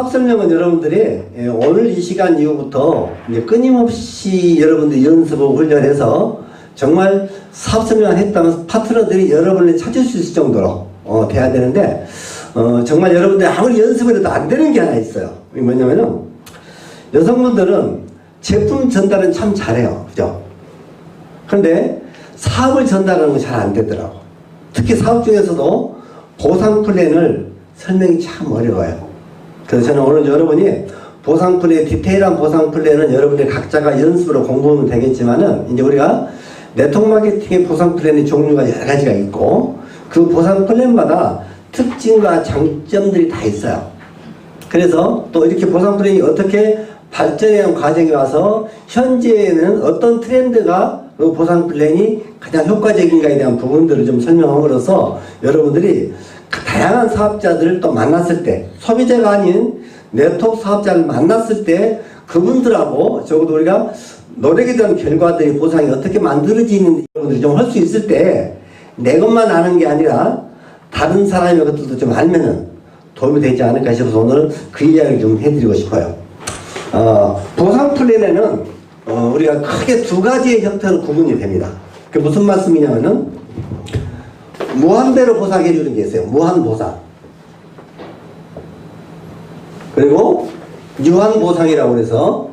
사업 설명은 여러분들이 오늘 이 시간 이후부터 이제 끊임없이 여러분들이 연습하고 훈련해서 정말 사업 설명을 했다면 파트너들이 여러분을 찾을 수 있을 정도로 돼야 되는데 정말 여러분들이 아무리 연습을 해도 안 되는 게 하나 있어요. 이게 뭐냐면은 여성분들은 제품 전달은 참 잘해요. 그죠? 그런데 사업을 전달하는 건 잘 안 되더라고. 특히 사업 중에서도 보상 플랜을 설명이 참 어려워요. 그래서 저는 오늘 여러분이 보상 플랜, 디테일한 보상 플랜은 여러분들 각자가 연습으로 공부하면 되겠지만은 이제 우리가 네트워크 마케팅의 보상 플랜의 종류가 여러 가지가 있고 그 보상 플랜마다 특징과 장점들이 다 있어요. 그래서 또 이렇게 보상 플랜이 어떻게 발전해온 과정에 와서 현재에는 어떤 트렌드가 그 보상 플랜이 가장 효과적인가에 대한 부분들을 좀 설명함으로써 여러분들이 다양한 사업자들을 또 만났을 때 소비자가 아닌 네트워크 사업자를 만났을 때 그분들하고 적어도 우리가 노력에 대한 결과들이 보상이 어떻게 만들어지는지 여러분들이 좀 할 수 있을 때 내 것만 아는 게 아니라 다른 사람의 것들도 좀 알면은 도움이 되지 않을까 싶어서 오늘 그 이야기를 좀 해드리고 싶어요. 보상 플랜에는 우리가 크게 두 가지의 형태로 구분이 됩니다. 그게 무슨 말씀이냐면은 무한대로 보상해 주는 게 있어요. 무한 보상. 그리고 유한 보상이라고 해서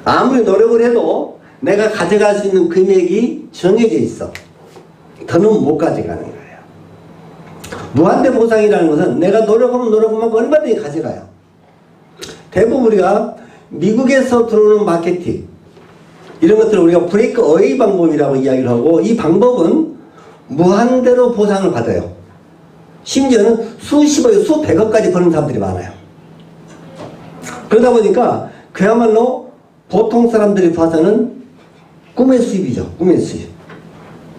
아무리 노력을 해도 내가 가져갈 수 있는 금액이 정해져 있어. 더는 못 가져가는 거예요. 무한대 보상이라는 것은 내가 노력하면 노력하면 얼마든지 가져가요. 대부분 우리가 미국에서 들어오는 마케팅 이런 것들을 우리가 브레이크 어웨이 방법이라고 이야기를 하고 이 방법은 무한대로 보상을 받아요. 심지어는 수십억, 수백억까지 버는 사람들이 많아요. 그러다 보니까 그야말로 보통 사람들이 봐서는 꿈의 수입이죠. 꿈의 수입.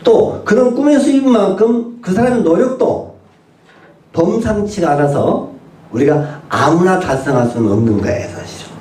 또 그런 꿈의 수입만큼 그 사람의 노력도 범상치가 않아서 우리가 아무나 달성할 수는 없는 거예요. 사실은.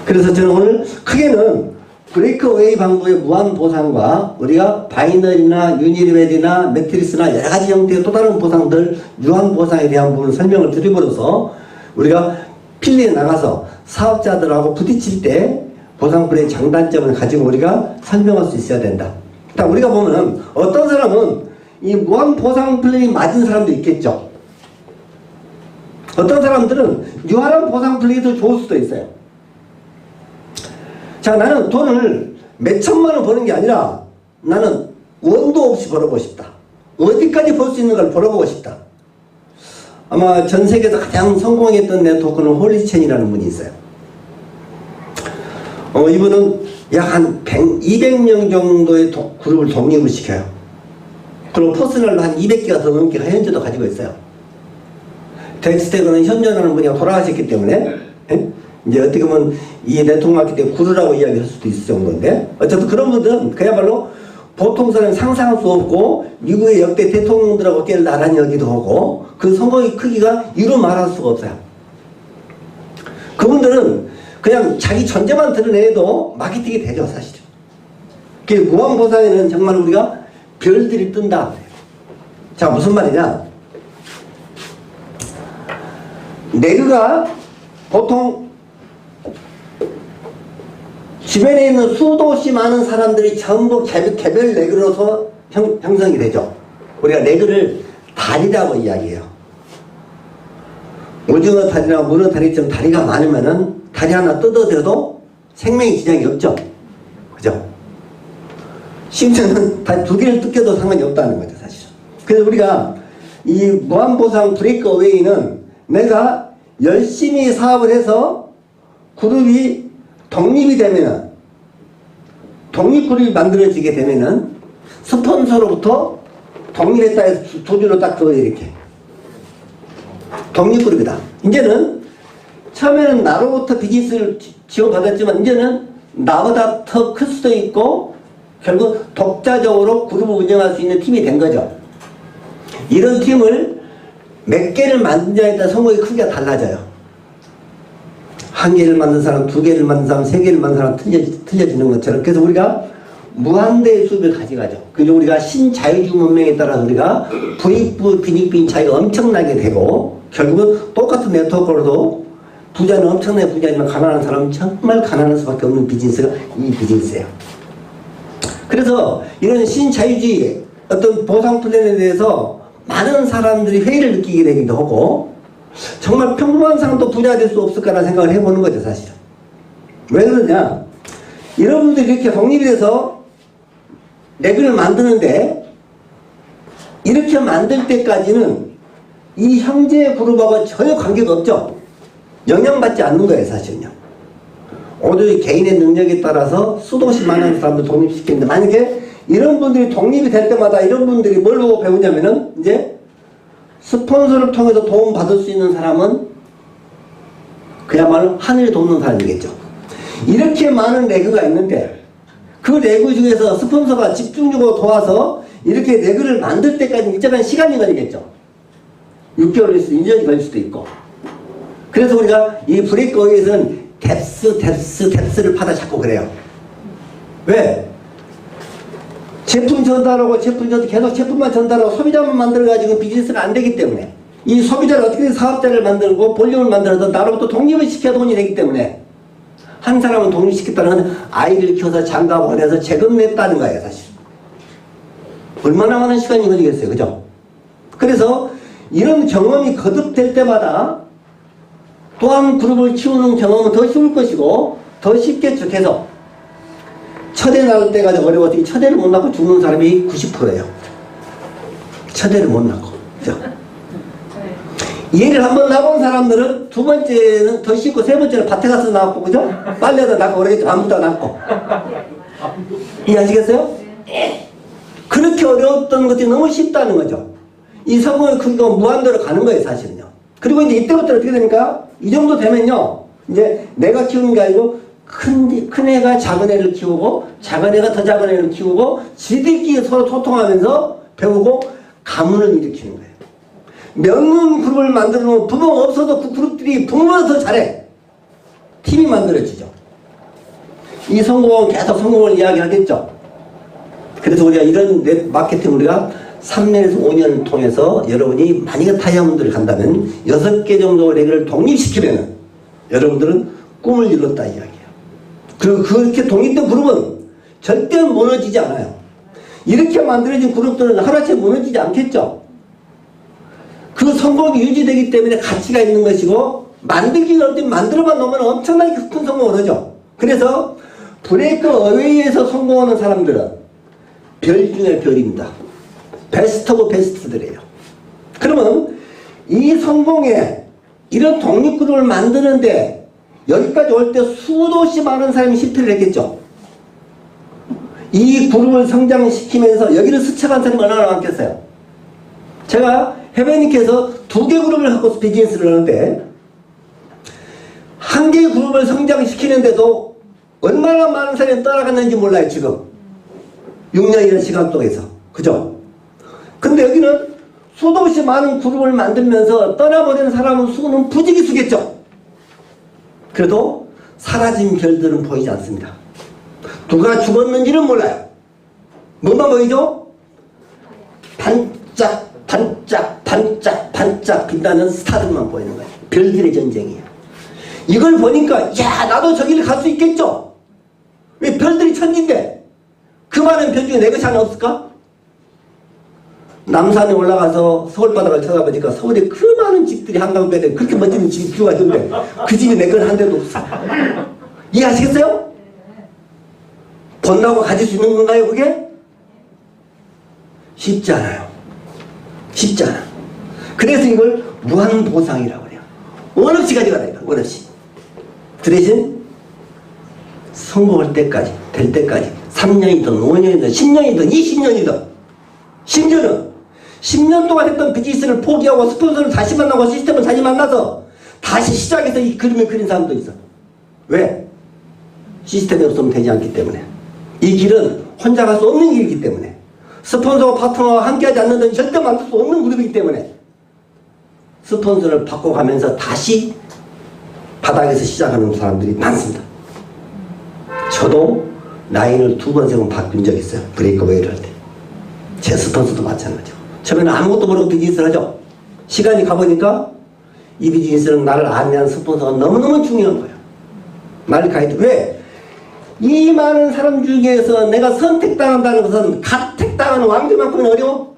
그래서 저는 오늘 크게는 브레이크어웨이 방법의 무한 보상과 우리가 바이너리나 유니리벨이나 매트리스나 여러 가지 형태의 또 다른 보상들 유한 보상에 대한 부분을 설명을 드림으로써 우리가 필리에 나가서 사업자들하고 부딪힐 때 보상 플랜의 장단점을 가지고 우리가 설명할 수 있어야 된다. 일단 우리가 보면은 어떤 사람은 이 무한 보상 플랜이 맞은 사람도 있겠죠. 어떤 사람들은 유한한 보상 플랜이 더 좋을 수도 있어요. 자, 나는 돈을 몇 천만 원 버는 게 아니라 나는 원도 없이 벌어보고 싶다. 어디까지 벌 수 있는 걸 벌어보고 싶다. 아마 전 세계에서 가장 성공했던 네트워크는 홀리첸이라는 분이 있어요. 이분은 약 한 200명 정도의 그룹을 독립을 시켜요. 그리고 퍼스널로 한 200개가 더 넘게 현재도 가지고 있어요. 덱스테그는 현존하는 분이 돌아가셨기 때문에 이제 어떻게 보면 이 네트워크 마케팅 구루라고 이야기할 수도 있을 정도인데 어쨌든 그런 분들은 그야말로 보통 사람이 상상할 수 없고 미국의 역대 대통령들하고 꽤 나란히 여기도 하고 그 성공의 크기가 이루 말할 수가 없어요. 그분들은 그냥 자기 존재만 드러내도 마케팅이 되죠. 사실은. 그 무한보상에는 정말 우리가 별들이 뜬다. 자, 무슨 말이냐, 레그가 보통 주변에 있는 수도시 많은 사람들이 전부 개별 레그로서 형성이 되죠. 우리가 레그를 다리라고 이야기해요. 오징어 다리나 문어 다리처럼 다리가 많으면은 다리 하나 뜯어져도 생명에 지장이 없죠. 그죠? 심지어는 다리 두 개를 뜯겨도 상관이 없다는 거죠, 사실은. 그래서 우리가 이 무한보상 브레이크 어웨이는 내가 열심히 사업을 해서 그룹이 독립이 되면은, 독립그룹이 만들어지게 되면은 스폰서로부터 독립했다 해서 두 줄로 딱 그거 이렇게 독립그룹이다. 이제는 처음에는 나로부터 비즈니스를 지원받았지만 이제는 나보다 더 클 수도 있고 결국 독자적으로 그룹을 운영할 수 있는 팀이 된 거죠. 이런 팀을 몇 개를 만드냐에 따라 성공의 크기가 달라져요. 한 개를 만든 사람, 두 개를 만든 사람, 세 개를 만든 사람 틀려지는 것처럼. 그래서 우리가 무한대의 수입을 가져가죠. 그리고 우리가 신자유주의 문명에 따라서 우리가 부익부, 빈익빈 차이가 엄청나게 되고 결국은 똑같은 네트워크로도 부자는 엄청나게 부자지만 가난한 사람은 정말 가난할 수밖에 없는 비즈니스가 이 비즈니스예요. 그래서 이런 신자유주의 어떤 보상 플랜에 대해서 많은 사람들이 회의를 느끼게 되기도 하고 정말 평범한 사람도 부자 될 수 없을까라는 생각을 해보는 거죠, 사실은. 왜 그러냐? 여러분들이 이렇게 독립이 돼서 레그를 만드는데 이렇게 만들 때까지는 이 형제 그룹하고 전혀 관계가 없죠. 영향받지 않는 거예요, 사실은요. 오늘 개인의 능력에 따라서 수도시 많은 사람들 독립시키는데 만약에 이런 분들이 독립이 될 때마다 이런 분들이 뭘 보고 배우냐면은 이제 스폰서를 통해서 도움 받을 수 있는 사람은 그야말로 하늘이 돕는 사람이겠죠. 이렇게 많은 레그가 있는데 그 레그 중에서 스폰서가 집중적으로 도와서 이렇게 레그를 만들 때까지 일정한 시간이 걸리겠죠. 6개월일 수도 1년이 걸릴 수도 있고. 그래서 우리가 이 브레이크어웨이에서는 뎁스를 파다 자꾸 그래요. 왜? 제품 전달하고 계속 제품만 전달하고 소비자만 만들어가지고 비즈니스가 안 되기 때문에 이 소비자를 어떻게든 사업자를 만들고 볼륨을 만들어서 나로부터 독립을 시켜야 돈이 되기 때문에 한 사람은 독립시켰다는 건 아이를 키워서 장가 보내서 세금 냈다는 거예요, 사실. 얼마나 많은 시간이 걸리겠어요, 그죠? 그래서 이런 경험이 거듭될 때마다 또한 그룹을 키우는 경험은 더 쉬울 것이고 더 쉽겠죠, 계속. 첫애 낳을 때가 어려워서 이 첫애를 못 낳고 죽는 사람이 90%예요. 첫애를 못 낳고. 그죠? 얘를 한번 낳은 사람들은 두 번째는 더 쉽고 세 번째는 밭에 가서 낳고, 그죠? 빨래도 낳고 그러겠죠. 아무도 낳고. 이해하시겠어요? 그렇게 어려웠던 것들이 너무 쉽다는 거죠. 이 성공의 크기가 무한대로 가는 거예요, 사실은요. 그리고 이제 이때부터 어떻게 됩니까? 이 정도 되면요, 이제 내가 키우는 게 아니고 큰 애가 작은 애를 키우고 작은 애가 더 작은 애를 키우고 지들끼리 서로 소통하면서 배우고 가문을 일으키는 거예요. 명문 그룹을 만들어 놓으면 부모가 없어도 그 그룹들이 부모보다 더 잘해. 팀이 만들어지죠. 이 성공은 계속 성공을 이야기하겠죠. 그래서 우리가 이런 마케팅 우리가 3년에서 5년을 통해서 여러분이 만약에 다이아몬드를 간다면 6개 정도 레그를 독립시키면 여러분들은 꿈을 이뤘다 이야기예요. 그리고 그렇게 독립된 그룹은 절대 무너지지 않아요. 이렇게 만들어진 그룹들은 하루아침에 무너지지 않겠죠. 그 성공이 유지되기 때문에 가치가 있는 것이고 만들기가 어렵지 만들어만 놓으면 엄청나게 큰 성공을 하죠. 그래서 브레이크 어웨이에서 성공하는 사람들은 별 중에 별입니다. 베스트 오브 베스트들이에요. 그러면 이 성공에 이런 독립그룹을 만드는데 여기까지 올 때 수도시 많은 사람이 실패를 했겠죠. 이 그룹을 성장시키면서 여기를 스쳐간 사람이 얼마나 많겠어요. 제가 해변님께서 2개 그룹을 갖고 비즈니스를 하는데 한 개의 그룹을 성장시키는데도 얼마나 많은 사람이 떠나갔는지 몰라요, 지금. 6년이라는 시간 동안에서. 그죠? 근데 여기는 수도 없이 많은 그룹을 만들면서 떠나버리는 사람의 수는 부지기수겠죠. 그래도 사라진 별들은 보이지 않습니다. 누가 죽었는지는 몰라요. 뭐만 보이죠? 반짝 빛나는 스타들만 보이는 거예요. 별들의 전쟁이에요. 이걸 보니까 야 나도 저기를 갈 수 있겠죠. 왜 별들이 천지인데 그 많은 별 중에 내 것이 하나 없을까? 남산에 올라가서 서울바닥을 쳐다보니까 서울에 그 많은 집들이 한강변에 그렇게 멋진 집 뷰가 있는데 그 집이 내 건 한 대도 없어. 이해하시겠어요? 번나고 가질 수 있는 건가요 그게? 쉽지 않아요. 쉽지 않아. 그래서 이걸 무한보상이라고 그래요. 원 없이 가져가라니까. 원 없이. 그 대신 성공할 때까지 될 때까지 3년이든 5년이든 10년이든 20년이든 심지어는 10년 동안 했던 비즈니스를 포기하고 스폰서를 다시 만나고 시스템을 다시 만나서 다시 시작해서 이 그림을 그린 사람도 있어. 왜? 시스템이 없으면 되지 않기 때문에. 이 길은 혼자 갈 수 없는 길이기 때문에. 스폰서와 파트너와 함께하지 않는 데는 절대 만들 수 없는 그룹이기 때문에 스폰서를 바꿔가면서 다시 바닥에서 시작하는 사람들이 많습니다. 저도 라인을 2번, 3번 바꾼 적이 있어요. 브레이크웨이를 할 때. 제 스폰서도 마찬가지고. 처음에는 아무것도 모르고 비즈니스를 하죠. 시간이 가보니까 이 비즈니스는 나를 안내하는 스폰서가 너무너무 중요한 거예요. 나를 가이드. 왜? 이 많은 사람 중에서 내가 선택당한다는 것은 가택당하는 왕들만큼은 어려워.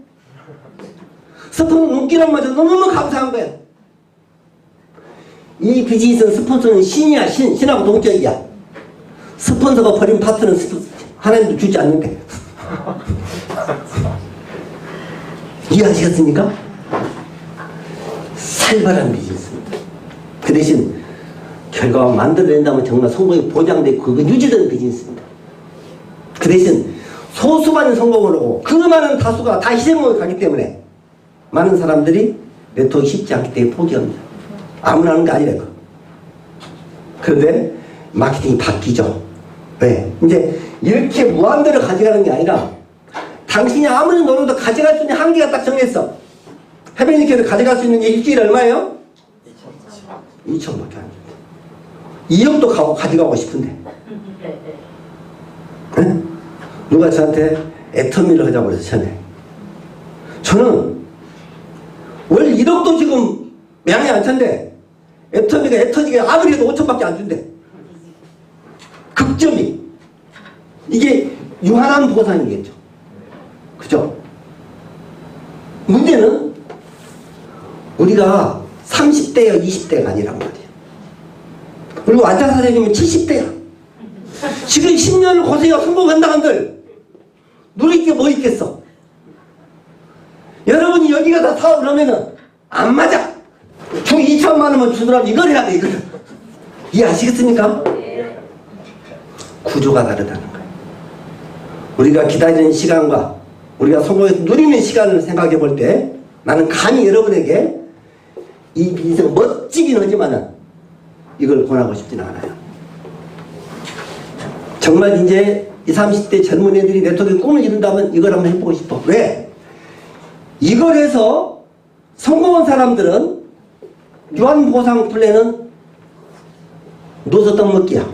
스폰서 눈길한마저 너무너무 감사한 거야. 이 비즈니스는 스폰서는 신이야. 신하고 동격이야. 스폰서가 버린 파트는 하나님도 주지 않는데. 이해하시겠습니까? 살벌한 비즈니스입니다. 그 대신 결과가 만들어낸다면 정말 성공이 보장되고 그거 유지되는 비즈니스입니다. 그 대신 소수만이 성공을 하고 그 많은 다수가 다 희생으로 가기 때문에 많은 사람들이 네트워크 쉽지 않기 때문에 포기합니다. 아무나 하는 게 아니라고. 그런데 마케팅이 바뀌죠. 왜? 이제 이렇게 무한대로 가져가는 게 아니라 당신이 아무리 노력도 가져갈 수 있는 한계가 딱 정했어. 해변님께서 가져갈 수 있는 게 일주일에 얼마예요? 2천밖에 안 줍니다. 2억도 가져가고 싶은데. 네? 누가 저한테 애터미를 하자고 그래서 전에. 저는 월 1억도 지금 양이 안 찬데 애터미가 애터지게 아무리 해도 5천밖에 안 준대. 극점이. 이게 유한한 보상이겠죠. 그죠? 문제는 우리가 30대야 20대가 아니란 말이에요. 그리고 앉아서 얘기하면 70대야. 지금 10년을 고생하고 성공한다 한들 누릴 게 뭐 있겠어? 여러분이 여기가 다 사업을 하면은 안 맞아. 주 2천만 원만 주더라도 이걸 해야 돼. 이걸. 이해하시겠습니까? 구조가 다르다는 거예요. 우리가 기다리는 시간과 우리가 성공해서 누리는 시간을 생각해 볼 때 나는 감히 여러분에게 이 인생 멋지긴 하지만은 이걸 권하고 싶지는 않아요. 정말 이제 20, 30대 젊은 애들이 네트워크에 꿈을 이룬다면 이걸 한번 해보고 싶어. 왜? 이걸 해서 성공한 사람들은 유한보상 플랜은 노서 떡먹기야.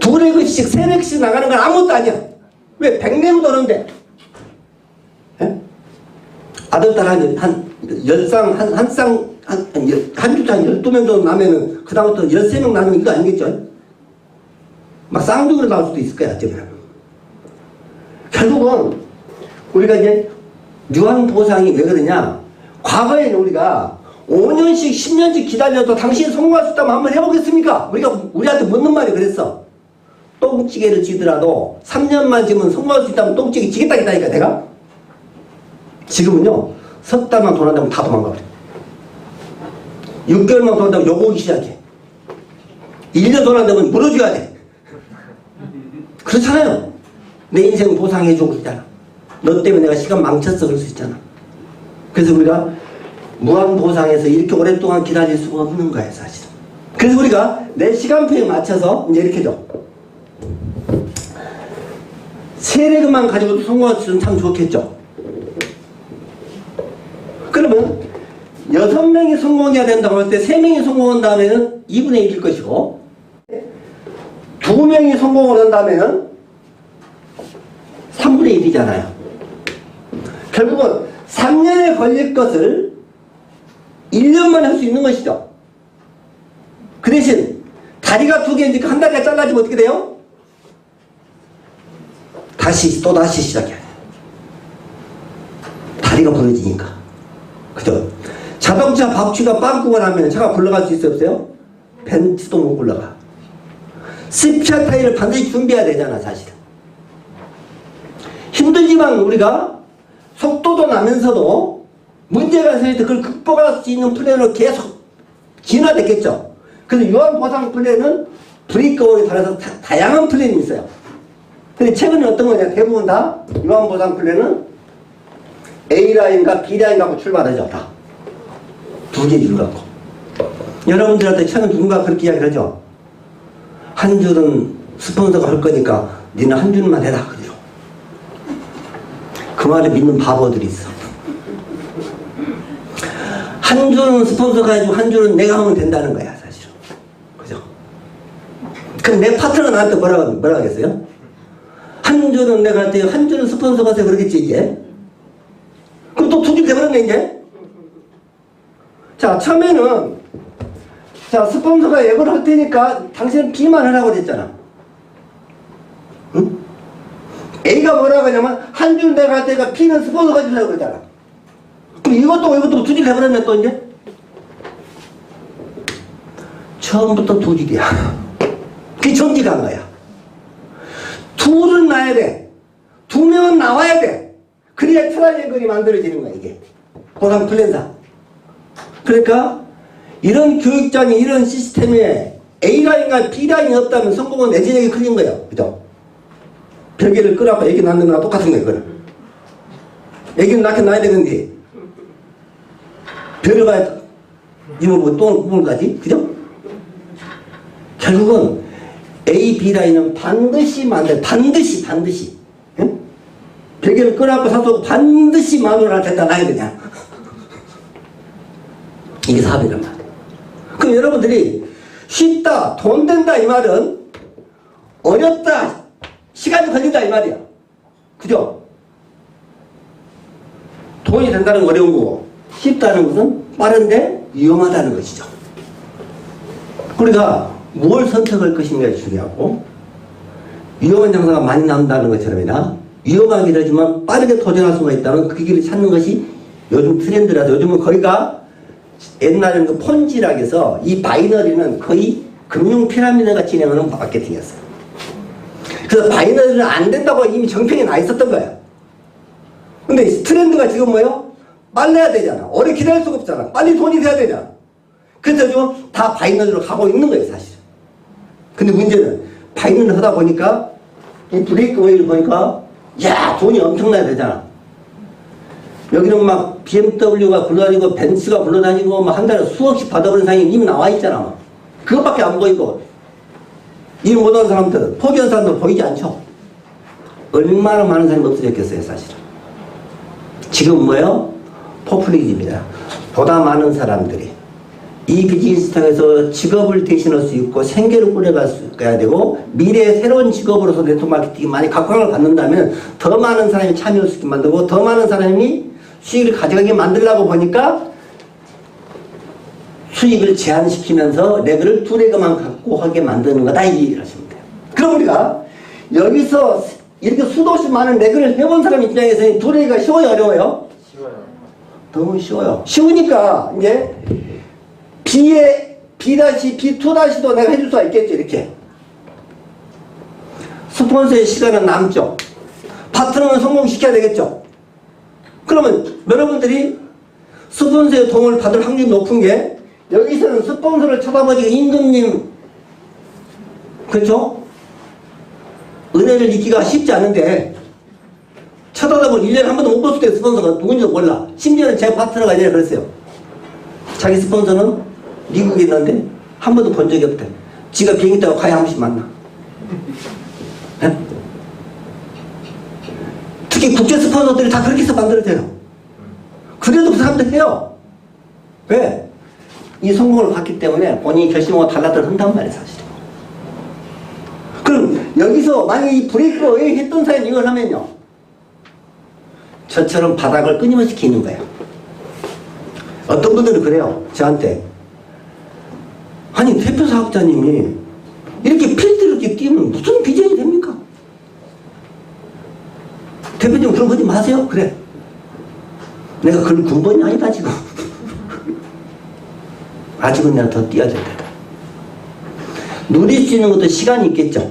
2레그씩 3레그씩 나가는 건 아무것도 아니야. 왜? 100레그도 하는데 아들, 딸 한 10쌍, 한 쌍, 한 주차 한 12명 정도 나면은, 그다음부터 13명 나면 이거 아니겠죠? 막 쌍둥이로 나올 수도 있을 거야, 어쩌면. 결국은, 우리가 이제, 유한보상이 왜 그러냐? 과거에는 우리가 5년씩, 10년씩 기다려도 당신이 성공할 수 있다면 한번 해보겠습니까? 우리한테 묻는 말이 그랬어. 똥찌개를 지더라도 3년만 지면 성공할 수 있다면 똥찌개 지겠다 했다니까, 내가? 지금은요, 석 달만 돈 한다면 다 도망가 버려. 6개월만 돈 한다면 욕 오기 시작해. 1년 돈 한다면 물어줘야 돼. 그렇잖아요. 내 인생 보상해주고 그러잖아. 너 때문에 내가 시간 망쳤어. 그럴 수 있잖아. 그래서 우리가 무한보상에서 이렇게 오랫동안 기다릴 수가 없는 거예요, 사실은. 그래서 우리가 내 시간표에 맞춰서 이제 이렇게 줘. 3레그만 가지고도 성공할 수 있으면 참 좋겠죠. 그러면 6명이 성공해야 된다고 할 때 3명이 성공한 다음에는 2분의 1일 것이고 2명이 성공을 한 다음에는 3분의 1이잖아요. 결국은 3년에 걸릴 것을 1년만에 할 수 있는 것이죠. 그 대신 다리가 2개니까 한 다리가 잘라지면 어떻게 돼요? 또다시 시작해야 돼요. 다리가 부러지니까. 그죠? 자동차 바퀴가 빵꾸가 나면 차가 굴러갈 수 있어요, 없어요? 벤츠도 못 굴러가. 스피어 타이어를 반드시 준비해야 되잖아, 사실은. 힘들지만 우리가 속도도 나면서도 문제가 생길 때 그걸 극복할 수 있는 플랜으로 계속 진화됐겠죠. 그래서 유한보상 플랜은 브레이크아웃에 따라서 다양한 플랜이 있어요. 근데 최근에 어떤 거냐? 대부분 다 유한보상 플랜은 A라인과 B라인 갖고 출발하죠. 다. 2개 줄 갖고. 여러분들한테 최근 누군가 그렇게 이야기를 하죠. 한 줄은 스폰서가 할 거니까 니는 한 줄만 해라. 그대로. 그 말을 믿는 바보들이 있어. 한 줄은 스폰서가 해주고 한 줄은 내가 하면 된다는 거야, 사실은. 그죠? 그럼 내 파트너가 나한테 뭐라 하겠어요? 한 줄은 내가 할 때 한 줄은 스폰서가 해서 그러겠지, 이제. 그럼 또 2줄 돼버렸네, 이제. 자, 처음에는 자, 스폰서가 예고를 할 테니까 당신은 B만 하라고 그랬잖아. 응? A가 뭐라고 하냐면 한 줄 내가 할 때가 B는 스폰서가 주려고 그러잖아. 그럼 이것도 두 줄 해버렸네 또 이제. 처음부터 두 줄이야. 그게 정직한 거야. 둘은 나야 돼. 두 명은 나와야 돼. 그래야 트라이앵글이 만들어지는 거야 이게. 보상 플랜상. 그러니까 이런 교육장에 이런 시스템에 A라인과 B라인이 없다면 성공은 내진에게 걸린 거예요. 그죠? 벽에를 끌어봐 애기 낳는 거랑 똑같은 거예요. 그거는. 애기는 낳긴 낳아야 되는데 별을 가야 이놈 뭐 똥을 꿈을 가지? 그죠? 결국은 A, B라인은 반드시 반드시 응? 벽에를 끌어갖고 사서 반드시 마누라를 데려다 놔야 되냐. 이게 사업이란 말이야. 그럼 여러분들이 쉽다, 돈 된다 이 말은 어렵다, 시간이 걸린다 이 말이야. 그죠? 돈이 된다는 건 어려운 거고 쉽다는 것은 빠른데 위험하다는 것이죠. 우리가 뭘 선택할 것인가가 중요하고 위험한 장사가 많이 나온다는 것처럼이나 위험하긴 하지만 빠르게 도전할 수가 있다는 그 길을 찾는 것이 요즘 트렌드라서 요즘은 거의가 옛날에는 그 폰지라고 해서 이 바이너리는 거의 금융 피라미드가 진행하는 마케팅이었어요. 그래서 바이너리는 안 된다고 이미 정평이 나 있었던 거야. 근데 트렌드가 지금 뭐예요? 빨라야 되잖아. 오래 기다릴 수가 없잖아. 빨리 돈이 돼야 되잖아. 그래서 지금 다 바이너리로 가고 있는 거예요 사실. 근데 문제는 바이너리 하다 보니까 이 브레이크 웨이를 보니까 야 돈이 엄청나야 되잖아. 여기는 막 BMW가 굴러다니고 벤츠가 굴러다니고 막 한 달에 수억씩 받아버리는 사람이 이미 나와 있잖아. 막. 그것밖에 안 보이고 일 못하는 사람들, 포기한 사람들 보이지 않죠. 얼마나 많은 사람이 없어졌겠어요 사실은. 지금 뭐예요? 포퓰리즘이다. 보다 많은 사람들이 이 비즈니스 통해서 직업을 대신할 수 있고 생계를 꾸려가야 되고 미래의 새로운 직업으로서 네트워크 마케팅이 많이 각광을 받는다면 더 많은 사람이 참여할 수 있게 만들고 더 많은 사람이 수익을 가져가게 만들려고 보니까 수익을 제한시키면서 레그를 두 레그만 갖고 하게 만드는 거다 이 얘기를 하시면 돼요. 그럼 우리가 여기서 이렇게 수도 없이 많은 레그를 해본 사람 입장에서는 두 레그가 쉬워요 어려워요? 쉬워요. 너무 쉬워요. 쉬우니까 이제 B에 B-B2-도 내가 해줄 수가 있겠죠 이렇게. 스폰서의 시간은 남죠. 파트너는 성공시켜야 되겠죠. 그러면 여러분들이 스폰서의 도움을 받을 확률이 높은 게 여기서는 스폰서를 쳐다보기가 임금님 그렇죠? 은혜를 잊기가 쉽지 않은데 쳐다보면 1년에 한 번도 못 봤을 때 스폰서가 누군지도 몰라. 심지어는 제 파트너가 아니라 그랬어요. 자기 스폰서는 미국에 있는데 한 번도 본 적이 없대. 지가 비행기 타고 가야 한 번씩 만나. 네? 특히 국제 스폰서들이 다 그렇게 해서 만들어져요. 그래도 그 사람들 해요. 왜? 이 성공을 봤기 때문에 본인이 결심하고 달라들 한단 말이에요 사실. 그럼 여기서 만약에 이 브레이크가 왜 했던 사람이 이걸 하면요 저처럼 바닥을 끊임없이 기는 거예요. 어떤 분들은 그래요 저한테. 아니 대표 사업자님이 이렇게 필드를 이렇게 뛰면 무슨 비전이 됩니까? 대표님 그런 거 하지 마세요. 그래 내가 그런 군번이 아니다 지금. 아직은 내가 더 뛰어야 된다. 누릴 수 있는 것도 시간이 있겠죠.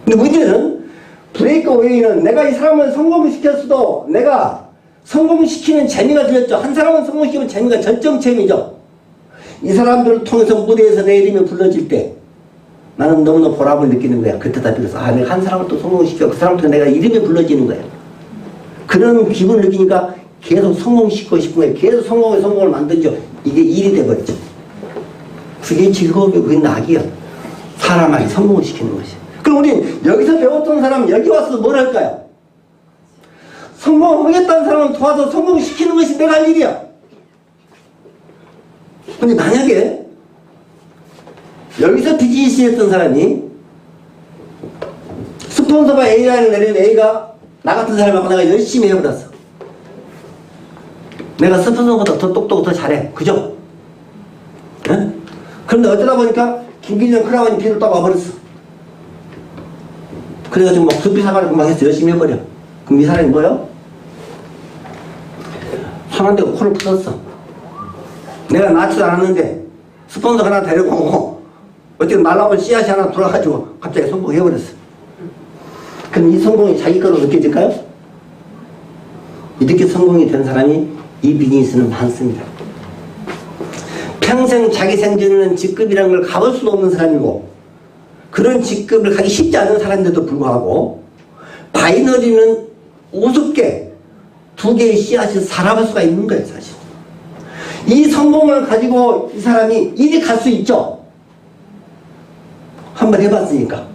근데 문제는 브레이크 웨이는 내가 이 사람을 성공시켰어도 내가 성공시키는 재미가 들렸죠. 한 사람은 성공시키면 재미가 절정체미죠. 이 사람들을 통해서 무대에서 내 이름이 불러질 때 나는 너무나 보람을 느끼는 거야. 그때다 비로소 아 내가 한 사람을 또 성공시켜 그 사람 통해 내가 이름이 불러지는 거야. 그런 기분을 느끼니까 계속 성공시키고 싶은 거예요. 계속 성공을 만들죠. 이게 일이 돼버리죠. 그게 즐거움이고 그게 낙이야. 사람에게 성공을 시키는 것이. 그럼 우리 여기서 배웠던 사람은 여기 와서 뭘 할까요? 성공하겠다는 사람을 도와서 성공시키는 것이 내가 할 일이야. 근데 만약에 여기서 비즈니스 했던 사람이 스폰서가 A라인을 내리면 A가 나 같은 사람하고 내가 열심히 해버렸어. 내가 스폰서보다 더 똑똑하고 더 잘해. 그죠? 그런데 어쩌다 보니까 김기정 크라운이 비를 떠 와버렸어. 그래가지고 막 두피 사과를 금방 해서 열심히 해버려. 그럼 이 사람이 뭐요? 손 안 대고 코를 풀었어. 내가 낳지도 않았는데 스폰서 하나 데리고 오고 어떻게 날라온 씨앗이 하나 돌아가지고 갑자기 성공해버렸어. 그럼 이 성공이 자기 거로 느껴질까요? 이렇게 성공이 된 사람이 이 비즈니스는 많습니다. 평생 자기 생존에는 직급이라는 걸 가볼 수도 없는 사람이고 그런 직급을 가기 쉽지 않은 사람인데도 불구하고 바이너리는 우습게 두 개의 씨앗이 살아갈 수가 있는 거예요. 사실 이 성공을 가지고 이 사람이 이리 갈 수 있죠. 한번 해봤으니까.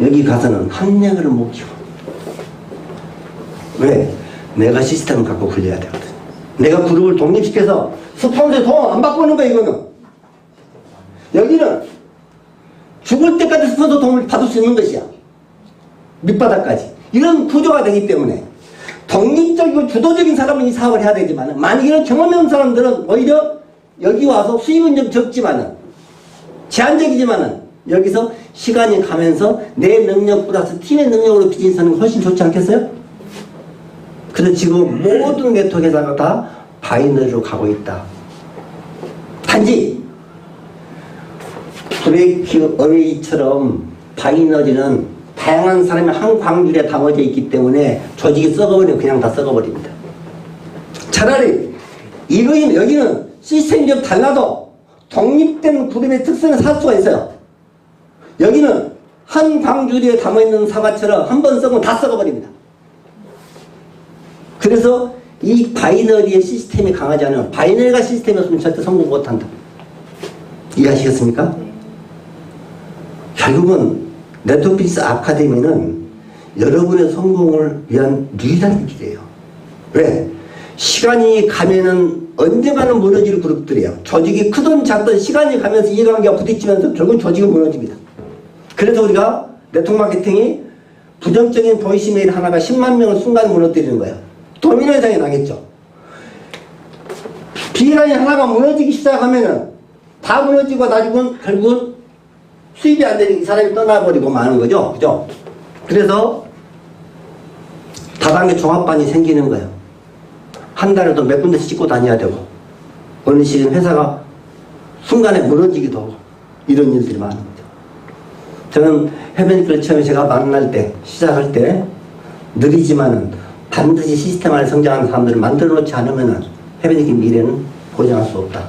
여기 가서는 한 명을 못 키워. 왜? 내가 시스템을 갖고 굴려야 되거든. 내가 그룹을 독립시켜서 스폰서 돈 안 받고 있는 거야. 이거는 여기는 죽을 때까지 스폰서 도움을 받을 수 있는 것이야. 밑바닥까지. 이런 구조가 되기 때문에 독립적이고 주도적인 사람은 이 사업을 해야 되지만 만약 이런 경험이 없는 사람들은 오히려 여기 와서 수입은 좀 적지만은 제한적이지만은 여기서 시간이 가면서 내 능력 플러스 팀의 능력으로 비즈니스하는 게 훨씬 좋지 않겠어요? 그래서 지금 모든 네트워크 회사가 다 바이너리로 가고 있다. 단지 브레이크 어웨이처럼 바이너리는 다양한 사람이 한 광줄에 담아져 있기 때문에 조직이 썩어버리면 그냥 다 썩어버립니다. 차라리 여기는 시스템이 좀 달라도 독립된 그룹의 특성을 살 수가 있어요. 여기는 한 광주리에 담아있는 사과처럼 한 번 썩으면 다 썩어버립니다. 그래서 이 바이너리의 시스템이 강하지 않으면 바이너리가 시스템이 없으면 절대 성공 못한다. 이해하시겠습니까? 결국은 네트워크 비즈니스 아카데미는 여러분의 성공을 위한 유일한 길이에요. 왜? 시간이 가면은 언젠가는 무너질 그룹들이에요. 조직이 크든 작든 시간이 가면서 이해관계가 부딪히면서 결국은 조직은 무너집니다. 그래서 우리가 네트워크 마케팅이 부정적인 보이스메일 하나가 10만 명을 순간에 무너뜨리는 거예요. 도미노 현상이 나겠죠. B라인 하나가 무너지기 시작하면은 다 무너지고 나중은 결국은 수입이 안 되는 이 사람이 떠나버리고 마는 거죠. 그죠? 그래서 다단계 종합반이 생기는 거예요. 한 달에도 몇 군데씩 찍고 다녀야 되고 어느 시기는 회사가 순간에 무너지기도 하고 이런 일들이 많은 거죠. 저는 해변길 처음에 제가 만날 때 시작할 때 느리지만은 반드시 시스템 안에 성장하는 사람들을 만들어 놓지 않으면 해변길 미래는 보장할 수 없다.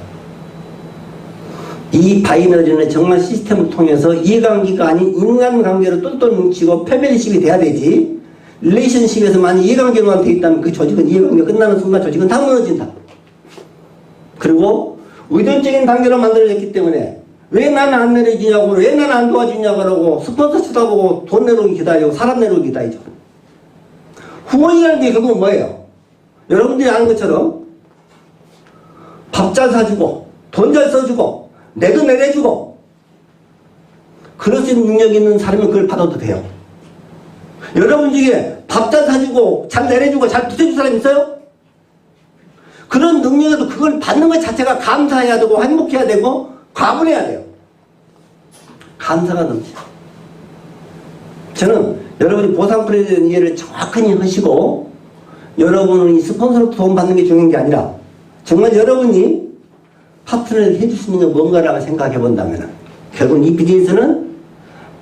이 바이너리는 정말 시스템을 통해서 이해관계가 아닌 인간관계로 똘똘 뭉치고 패밀리십이 돼야 되지. 릴레이션십에서 만약 이해관계만 돼 있다면 그 조직은 이해관계가 끝나는 순간 조직은 다 무너진다. 그리고 의존적인 단계로 만들어졌기 때문에 왜 나는 안 내려주냐고 왜 나는 안 도와주냐고 그러고 스폰서 쳐다보고 돈 내려오기 기다리고 사람 내려오기 기다리죠. 후원이라는 게 결국은 뭐예요? 여러분들이 아는 것처럼 밥 잘 사주고 돈 잘 써주고 내도 내려주고 그럴 수 있는 능력이 있는 사람은 그걸 받아도 돼요. 여러분 중에 밥 잘 사주고 잘 내려주고 잘 붙여줄 사람 있어요? 그런 능력에도 그걸 받는 것 자체가 감사해야 되고 행복해야 되고 과분해야 돼요. 감사가 넘쳐요. 저는 여러분이 보상 프로에 대한 이해를 정확하게 하시고 여러분은 이 스폰서로부터 도움 받는 게 중요한 게 아니라 정말 여러분이 파트너를 해줄 수 있는 게 뭔가라고 생각해 본다면 결국 이 비즈니스는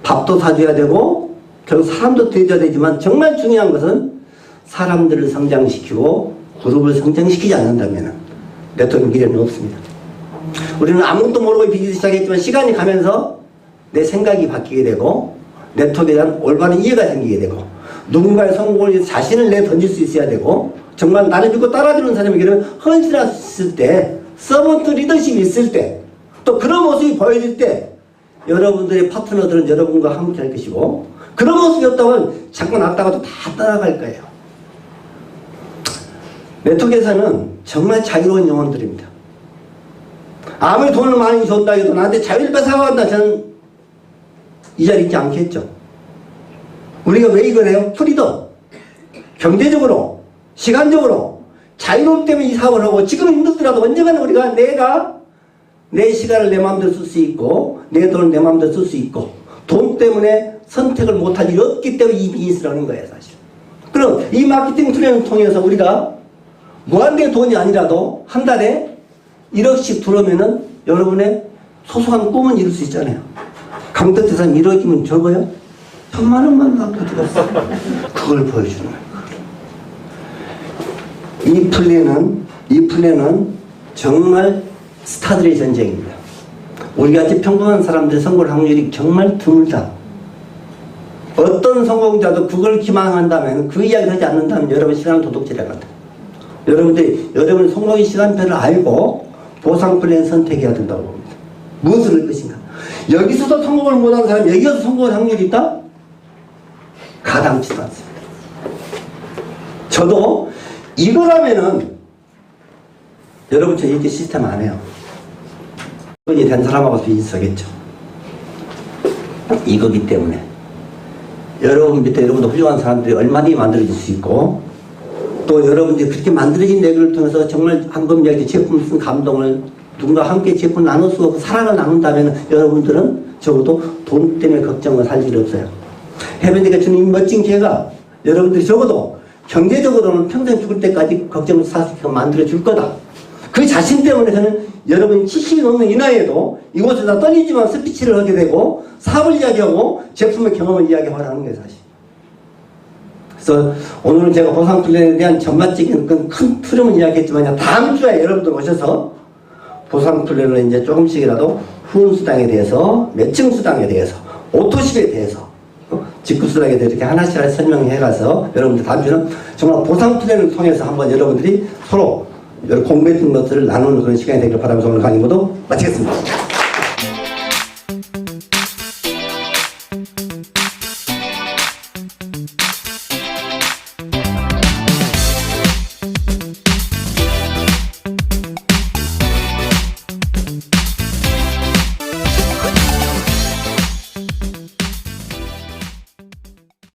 밥도 사줘야 되고 결국 사람도 되줘야 되지만 정말 중요한 것은 사람들을 성장시키고 그룹을 성장시키지 않는다면 네트워크 미래는 없습니다. 우리는 아무것도 모르고 비즈니스 시작했지만 시간이 가면서 내 생각이 바뀌게 되고 네트워크에 대한 올바른 이해가 생기게 되고 누군가의 성공을 위해서 자신을 내던질 수 있어야 되고 정말 나를 믿고 따라주는 사람에게는 헌신했을 때 서번트 리더십이 있을 때 또 그런 모습이 보여질 때 여러분들의 파트너들은 여러분과 함께 할 것이고 그런 모습이 없다면 자꾸 놨다가도 다 따라갈 거예요. 네트워크에서는 정말 자유로운 영혼들입니다. 아무리 돈을 많이 줬다 해도 나한테 자유를 뺏어간다 저는 이 자리에 있지 않겠죠. 우리가 왜 이걸 해요? 프리덤. 경제적으로 시간적으로 자유로움 때문에 이 사업을 하고 지금은 힘들더라도 언젠가는 우리가 내가 내 시간을 내 마음대로 쓸 수 있고 내 돈을 내 마음대로 쓸 수 있고 돈 때문에 선택을 못할 일이 없기 때문에 이 비즈니스라는 거예요 사실. 그럼 이 마케팅 트레이닝을 통해서 우리가 무한대의 돈이 아니라도 한 달에 1억씩 들어오면은 여러분의 소소한 꿈은 이룰 수 있잖아요. 강덕대상 1억이면 적어요? 1000만 원만 남겨 들었어. 그걸 보여주는 거예요. 이 플랜은 정말 스타들의 전쟁입니다. 우리같이 평범한 사람들의 성공 확률이 정말 드물다. 어떤 성공자도 그걸 기망한다면 그 이야기를 하지 않는다면 여러분 시간은 도둑질해 간다. 여러분의 성공의 시간표를 알고 보상 플랜 선택해야 된다고 봅니다. 무엇을 할 것인가? 여기서도 성공을 못하는 사람이 여기서도 성공할 확률이 있다? 가당치도 않습니다. 저도 이거라면은 여러분 저 이렇게 시스템 안 해요. 돈이 된 사람하고 비슷하겠죠. 이거기 때문에 여러분 밑에 여러분도 훌륭한 사람들이 얼마든지 만들어질 수 있고 또 여러분들이 그렇게 만들어진 내용을 통해서 정말 한번 이야기 제품 쓴 감동을 누군가 함께 제품 나눌 수 없고 사랑을 나눈다면 여러분들은 적어도 돈 때문에 걱정을 할 일이 없어요. 해변대가 주는 이 멋진 기회가 여러분들이 적어도 경제적으로는 평생 죽을 때까지 걱정을 사실 만들어 줄 거다. 그 자신 때문에 저는 여러분이 70이 넘는 이 나이에도 이곳에다 떨리지만 스피치를 하게 되고 사업을 이야기하고 제품의 경험을 이야기하는 게 사실. 그래서 오늘은 제가 보상 플랜에 대한 전반적인 큰 흐름을 이야기했지만 다음 주에 여러분들 오셔서 보상 플랜을 이제 조금씩이라도 후원 수당에 대해서, 매칭 수당에 대해서, 오토십에 대해서, 직구 수당에 대해서 이렇게 하나씩 설명해 가서 여러분들 다음 주는 정말 보상 플랜을 통해서 한번 여러분들이 서로 공부했던 것들을 나누는 그런 시간이 되길 바라면서 오늘 강의 모두 마치겠습니다.